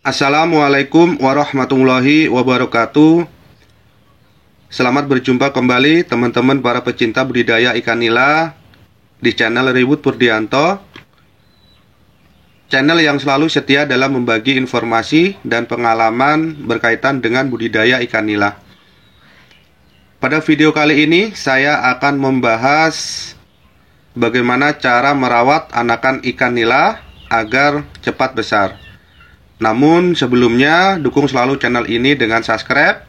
Assalamualaikum warahmatullahi wabarakatuh. Selamat berjumpa kembali teman-teman para pecinta budidaya ikan nila di channel Riwut Purdianto, channel yang selalu setia dalam membagi informasi dan pengalaman berkaitan dengan budidaya ikan nila. Pada video kali ini saya akan membahas bagaimana cara merawat anakan ikan nila agar cepat besar. Namun sebelumnya, dukung selalu channel ini dengan subscribe,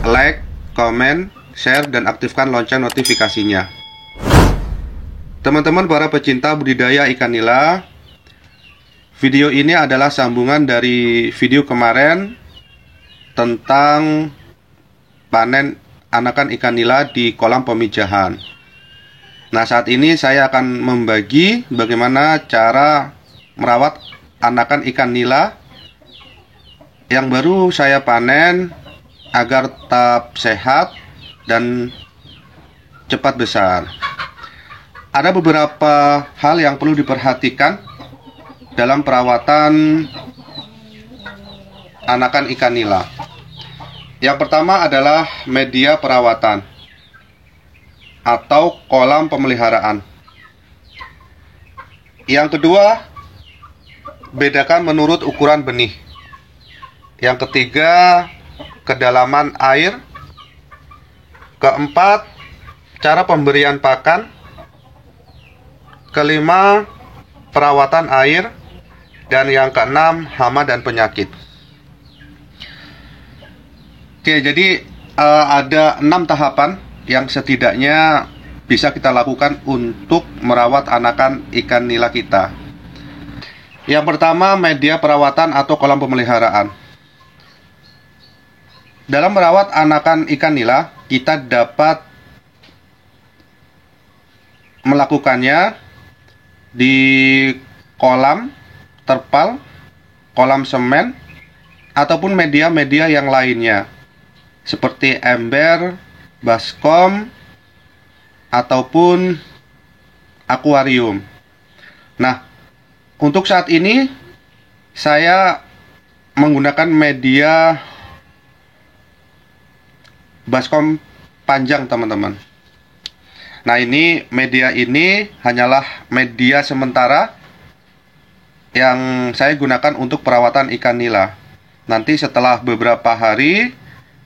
like, komen, share, dan aktifkan lonceng notifikasinya. Teman-teman para pecinta budidaya ikan nila, video ini adalah sambungan dari video kemarin tentang panen anakan ikan nila di kolam pemijahan. Nah, saat ini saya akan membagi bagaimana cara merawat anakan ikan nila yang baru saya panen agar tetap sehat dan cepat besar. Ada beberapa hal yang perlu diperhatikan dalam perawatan anakan ikan nila. Yang pertama adalah media perawatan atau kolam pemeliharaan. Yang kedua, bedakan menurut ukuran benih. Yang ketiga, kedalaman air. Keempat, cara pemberian pakan. Kelima, perawatan air. Dan yang keenam, hama dan penyakit. Oke, jadi ada 6 tahapan yang setidaknya bisa kita lakukan untuk merawat anakan ikan nila kita. Yang pertama, media perawatan atau kolam pemeliharaan. Dalam merawat anakan ikan nila, kita dapat melakukannya di kolam terpal, kolam semen, ataupun media-media yang lainnya, seperti ember, baskom, ataupun akuarium. Nah, untuk saat ini saya menggunakan media baskom panjang, teman-teman. Nah, ini media ini hanyalah media sementara yang saya gunakan untuk perawatan ikan nila. Nanti setelah beberapa hari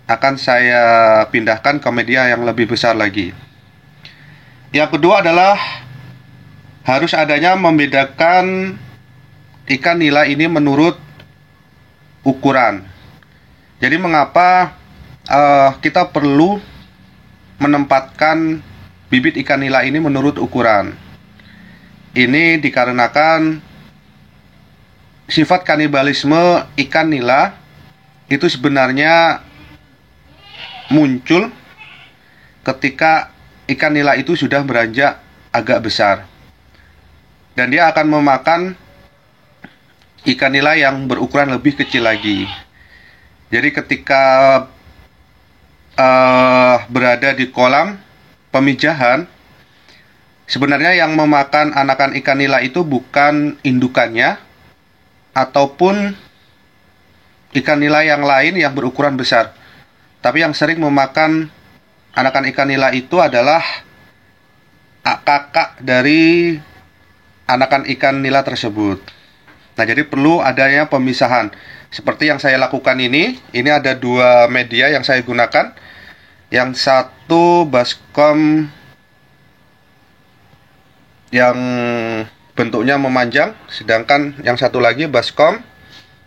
akan saya pindahkan ke media yang lebih besar lagi. Yang kedua adalah harus adanya membedakan ikan nila ini menurut ukuran. Jadi mengapa kita perlu menempatkan bibit ikan nila ini menurut ukuran? Ini dikarenakan sifat kanibalisme ikan nila itu sebenarnya muncul ketika ikan nila itu sudah beranjak agak besar, dan dia akan memakan ikan nila yang berukuran lebih kecil lagi. Jadi ketika berada di kolam pemijahan, sebenarnya yang memakan anakan ikan nila itu bukan indukannya ataupun ikan nila yang lain yang berukuran besar, tapi yang sering memakan anakan ikan nila itu adalah kakak dari anakan ikan nila tersebut. Nah, jadi perlu adanya pemisahan. Seperti yang saya lakukan ini ada 2 media yang saya gunakan. Yang satu baskom yang bentuknya memanjang, sedangkan yang satu lagi baskom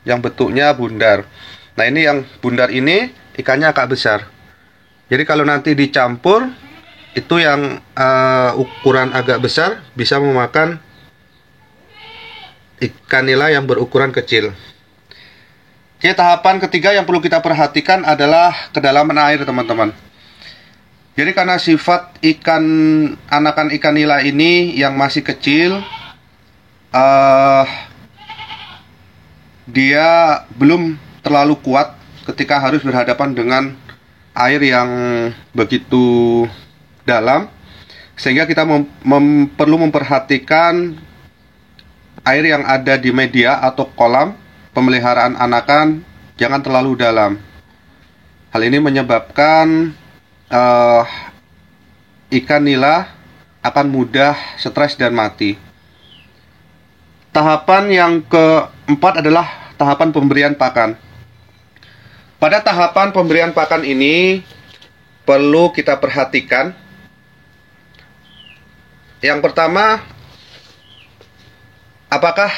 yang bentuknya bundar. Nah, ini yang bundar ini ikannya agak besar. Jadi kalau nanti dicampur, itu yang ukuran agak besar bisa memakan ikan nila yang berukuran kecil. Oke, tahapan ketiga yang perlu kita perhatikan adalah kedalaman air, teman-teman. Jadi karena sifat anakan ikan nila ini yang masih kecil, dia belum terlalu kuat ketika harus berhadapan dengan air yang begitu dalam, sehingga kita perlu memperhatikan air yang ada di media atau kolam pemeliharaan anakan jangan terlalu dalam. Hal ini menyebabkan ikan nila akan mudah stres dan mati. Tahapan yang keempat adalah tahapan pemberian pakan. Pada tahapan pemberian pakan ini perlu kita perhatikan. Yang pertama, apakah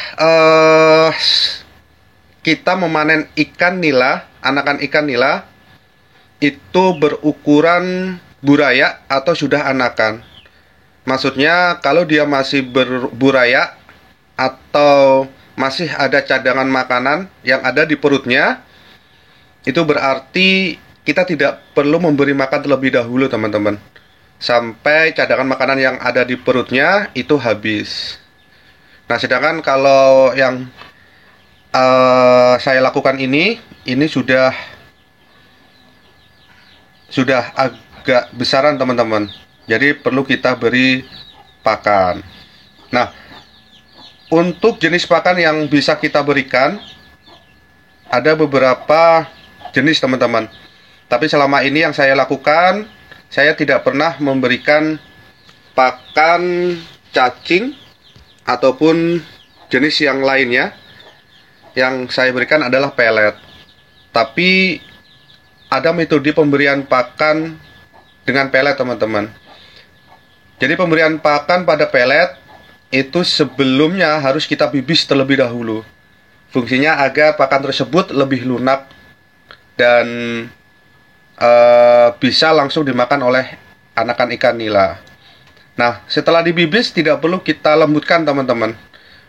kita memanen ikan nila, anakan ikan nila itu berukuran buraya atau sudah anakan. Maksudnya kalau dia masih berburaya atau masih ada cadangan makanan yang ada di perutnya, itu berarti kita tidak perlu memberi makan terlebih dahulu, teman-teman, sampai cadangan makanan yang ada di perutnya itu habis. Nah, sedangkan kalau yang saya lakukan ini sudah agak besaran, teman-teman. Jadi perlu kita beri pakan. Nah, untuk jenis pakan yang bisa kita berikan ada beberapa jenis, teman-teman. Tapi selama ini yang saya lakukan, saya tidak pernah memberikan pakan cacing ataupun jenis yang lainnya. Yang saya berikan adalah pelet. Tapi ada metode pemberian pakan dengan pelet, teman-teman. Jadi pemberian pakan pada pelet itu sebelumnya harus kita bibis terlebih dahulu. Fungsinya agar pakan tersebut lebih lunak dan bisa langsung dimakan oleh anakan ikan nila. Nah, setelah dibibis tidak perlu kita lembutkan, teman-teman.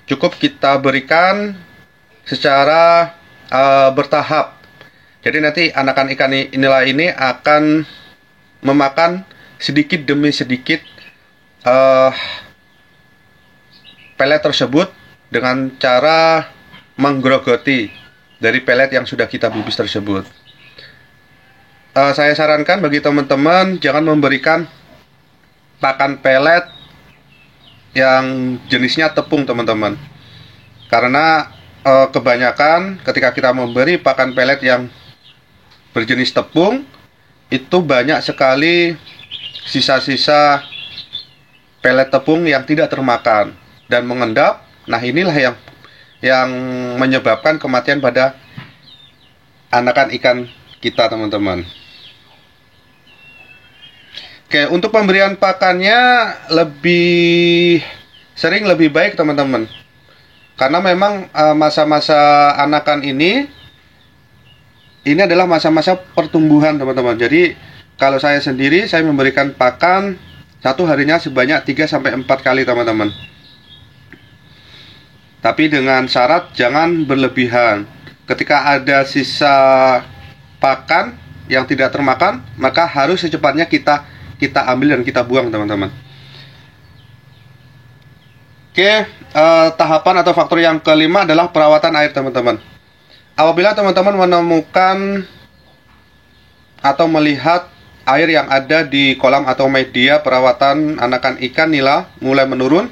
Cukup kita berikan secara bertahap. Jadi nanti anakan ikan nila ini akan memakan sedikit demi sedikit pelet tersebut dengan cara menggerogoti dari pelet yang sudah kita bibis tersebut. Saya sarankan bagi teman-teman jangan memberikan pakan pelet yang jenisnya tepung, teman-teman. Karena kebanyakan ketika kita memberi pakan pelet yang berjenis tepung, itu banyak sekali sisa-sisa pelet tepung yang tidak termakan dan mengendap. Nah, inilah yang menyebabkan kematian pada anakan ikan kita, teman-teman. Oke, untuk pemberian pakannya lebih sering lebih baik, teman-teman. Karena memang masa-masa anakan ini adalah masa-masa pertumbuhan, teman-teman. Jadi kalau saya sendiri, saya memberikan pakan satu harinya sebanyak 3-4 kali, teman-teman. Tapi dengan syarat jangan berlebihan. Ketika ada sisa pakan yang tidak termakan, maka harus secepatnya kita ambil dan kita buang, teman-teman. Oke, tahapan atau faktor yang kelima adalah perawatan air, teman-teman. Apabila teman-teman menemukan atau melihat air yang ada di kolam atau media perawatan anakan ikan nila mulai menurun,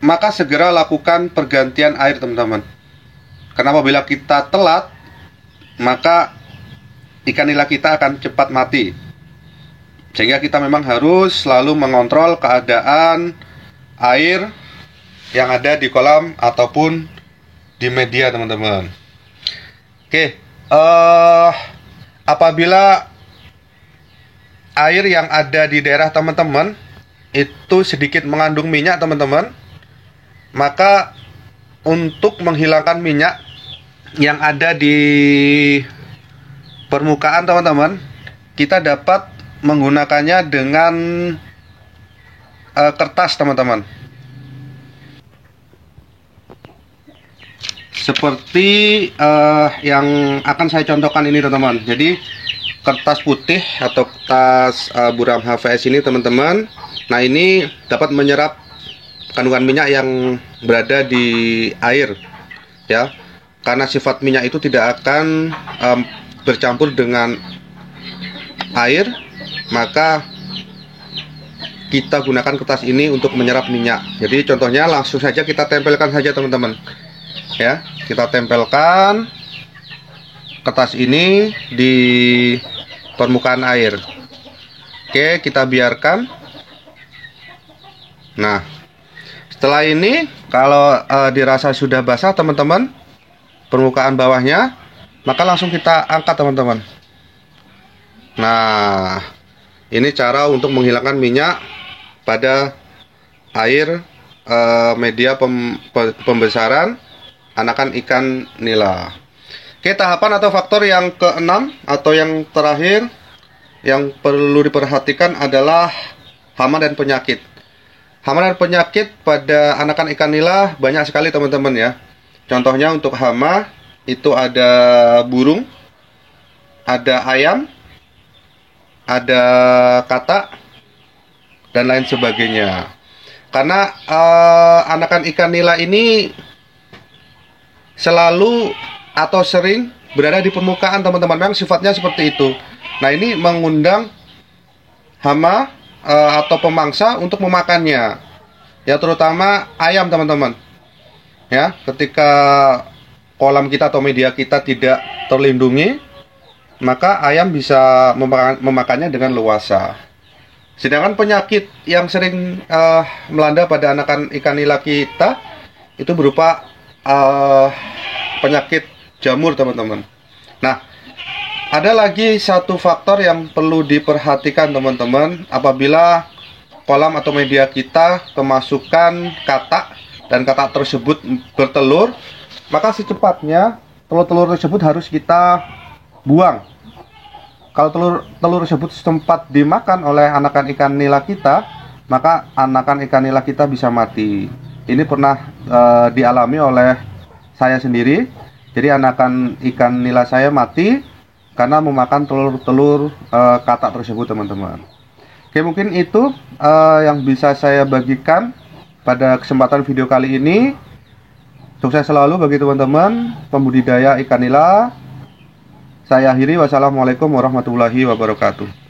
maka segera lakukan pergantian air, teman-teman. Karena apabila kita telat, maka ikan nila kita akan cepat mati. Sehingga kita memang harus selalu mengontrol keadaan air yang ada di kolam ataupun di media, teman-teman. Oke, apabila air yang ada di daerah teman-teman itu sedikit mengandung minyak, teman-teman, maka untuk menghilangkan minyak yang ada di permukaan, teman-teman, kita dapat menggunakannya dengan kertas, teman-teman. Seperti yang akan saya contohkan ini, teman-teman. Jadi kertas putih atau kertas buram HVS ini, teman-teman. Nah, ini dapat menyerap kandungan minyak yang berada di air, ya. Karena sifat minyak itu tidak akan bercampur dengan air, maka kita gunakan kertas ini untuk menyerap minyak. Jadi contohnya langsung saja kita tempelkan saja, teman-teman. ya. Kita tempelkan kertas ini di permukaan air. Oke, kita biarkan. Nah, setelah ini kalau dirasa sudah basah teman-teman, permukaan bawahnya, maka langsung kita angkat teman-teman. Nah, ini cara untuk menghilangkan minyak pada air media pembesaran anakan ikan nila. Oke, tahapan atau faktor yang keenam atau yang terakhir yang perlu diperhatikan adalah hama dan penyakit. Hama dan penyakit pada anakan ikan nila banyak sekali teman-teman ya. Contohnya untuk hama itu ada burung, ada ayam, ada katak, dan lain sebagainya. Karena anakan ikan nila ini selalu atau sering berada di permukaan teman-teman, memang sifatnya seperti itu. Nah, ini mengundang hama atau pemangsa untuk memakannya, ya, terutama ayam teman-teman. Ya, ketika kolam kita atau media kita tidak terlindungi, maka ayam bisa memakannya dengan leluasa. Sedangkan penyakit yang sering melanda pada anakan ikan nila kita itu berupa penyakit jamur teman-teman. Nah, ada lagi satu faktor yang perlu diperhatikan teman-teman. Apabila kolam atau media kita kemasukan katak dan katak tersebut bertelur, maka secepatnya telur-telur tersebut harus kita buang. Kalau telur tersebut sempat dimakan oleh anakan ikan nila kita, maka anakan ikan nila kita bisa mati. Ini pernah dialami oleh saya sendiri. Jadi anakan ikan nila saya mati karena memakan telur-telur katak tersebut teman-teman. Oke, mungkin itu yang bisa saya bagikan pada kesempatan video kali ini. Sukses selalu bagi teman-teman pembudidaya ikan nila. Saya akhiri, wassalamualaikum warahmatullahi wabarakatuh.